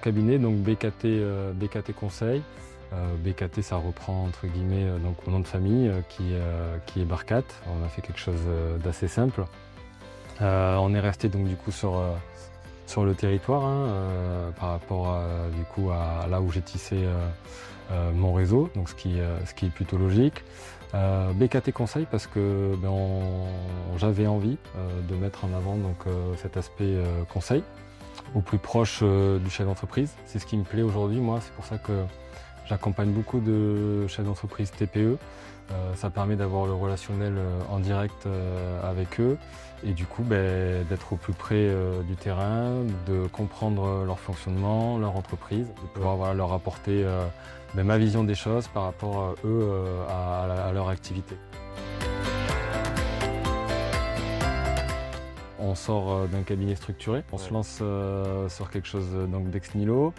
cabinet, donc BKT Conseil. BKT, ça reprend entre guillemets donc mon nom de famille qui est Barkat. On a fait quelque chose d'assez simple. On est resté donc du coup sur le territoire par rapport du coup à là où j'ai tissé mon réseau, donc ce qui est plutôt logique. BKT Conseil parce que j'avais envie de mettre en avant donc cet aspect conseil au plus proche du chef d'entreprise. C'est ce qui me plaît aujourd'hui, moi, c'est pour ça que j'accompagne beaucoup de chefs d'entreprise TPE. Ça permet d'avoir le relationnel en direct avec eux et du coup d'être au plus près du terrain, de comprendre leur fonctionnement, leur entreprise, de pouvoir leur apporter ma vision des choses par rapport eux à leur activité. On sort d'un cabinet structuré, on se lance sur quelque chose d'ex nihilo,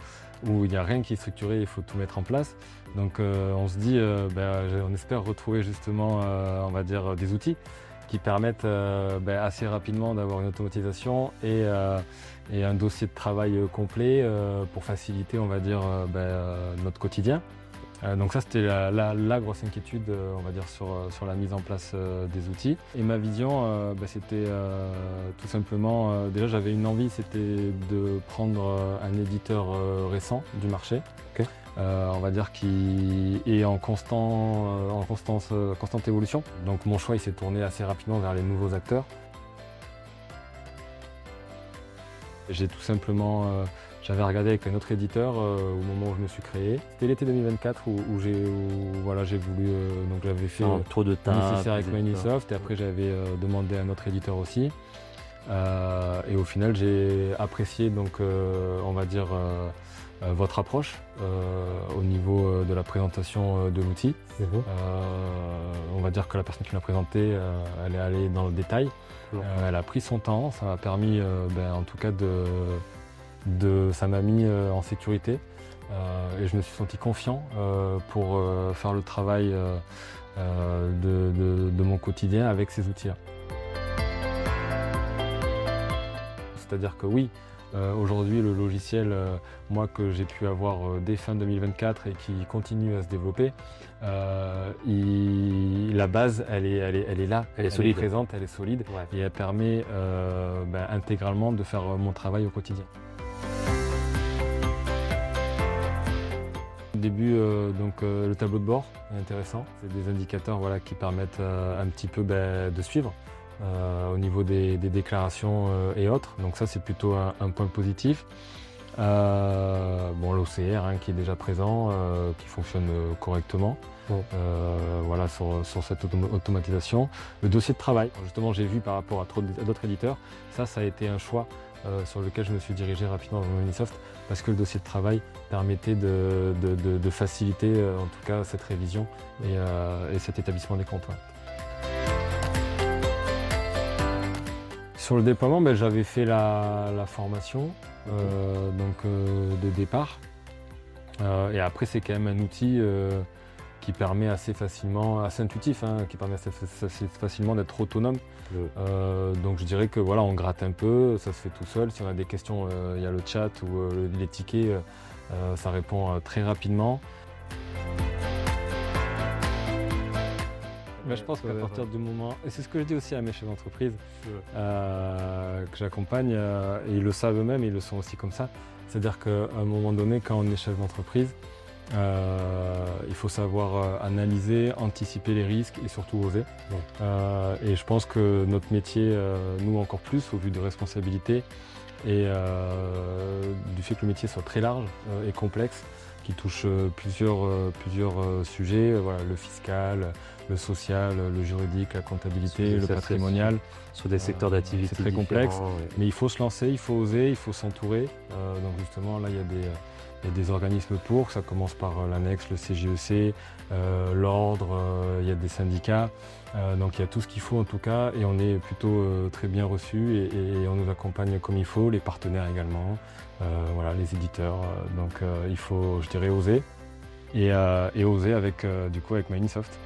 où il n'y a rien qui est structuré, il faut tout mettre en place. Donc on se dit, on espère retrouver justement, on va dire, des outils qui permettent assez rapidement d'avoir une automatisation et un dossier de travail complet pour faciliter, on va dire, notre quotidien. Donc ça, c'était la grosse inquiétude, on va dire, sur la mise en place des outils. Et ma vision, c'était tout simplement, déjà j'avais une envie, c'était de prendre un éditeur récent du marché, okay. On va dire qui est en constante évolution. Donc mon choix, il s'est tourné assez rapidement vers les nouveaux acteurs. J'ai tout simplement, j'avais regardé avec un autre éditeur au moment où je me suis créé. C'était l'été 2024 où j'ai voulu, donc j'avais fait un tour de table nécessaire avec Microsoft et après j'avais demandé à un autre éditeur aussi. Et au final j'ai apprécié donc on va dire votre approche au niveau de la présentation de l'outil. On va dire que la personne qui l'a présenté, elle est allée dans le détail. Elle a pris son temps, ça m'a permis en tout cas ça m'a mis en sécurité et je me suis senti confiant pour faire le travail de mon quotidien avec ces outils-là. C'est-à-dire que oui, aujourd'hui le logiciel, moi que j'ai pu avoir dès fin 2024 et qui continue à se développer, la base elle est là, elle est solide, présente, elle est solide et elle permet intégralement de faire mon travail au quotidien. Au début, le tableau de bord est intéressant, c'est des indicateurs qui permettent un petit peu de suivre. Au niveau des déclarations et autres, donc ça c'est plutôt un point positif. L'OCR qui est déjà présent, qui fonctionne correctement. Sur cette automatisation. Le dossier de travail, justement j'ai vu par rapport à d'autres éditeurs, ça a été un choix sur lequel je me suis dirigé rapidement dans Microsoft parce que le dossier de travail permettait de faciliter en tout cas cette révision et cet établissement des comptes. Sur le déploiement, j'avais fait la formation de départ. Et après, c'est quand même un outil qui permet assez facilement, assez intuitif, qui permet assez facilement d'être autonome. Donc je dirais que on gratte un peu, ça se fait tout seul. Si on a des questions, il y a le chat ou les tickets, ça répond très rapidement. Je pense qu'à partir du moment, et c'est ce que je dis aussi à mes chefs d'entreprise que j'accompagne, et ils le savent eux-mêmes, ils le sont aussi comme ça, c'est-à-dire qu'à un moment donné, quand on est chef d'entreprise, il faut savoir analyser, anticiper les risques et surtout oser. Et je pense que notre métier, nous encore plus, au vu de responsabilités et du fait que le métier soit très large et complexe, qui touche plusieurs sujets, le fiscal, le social, le juridique, la comptabilité, le patrimonial. Sur des secteurs d'activité c'est très complexe, mais il faut se lancer, il faut oser, il faut s'entourer. Donc justement, là, il y a des organismes pour, ça commence par l'annexe, le CGEC, l'ordre, il y a des syndicats. Donc il y a tout ce qu'il faut en tout cas, et on est plutôt très bien reçus et on nous accompagne comme il faut, les partenaires également, les éditeurs. Donc il faut, je dirais, oser et oser avec Microsoft.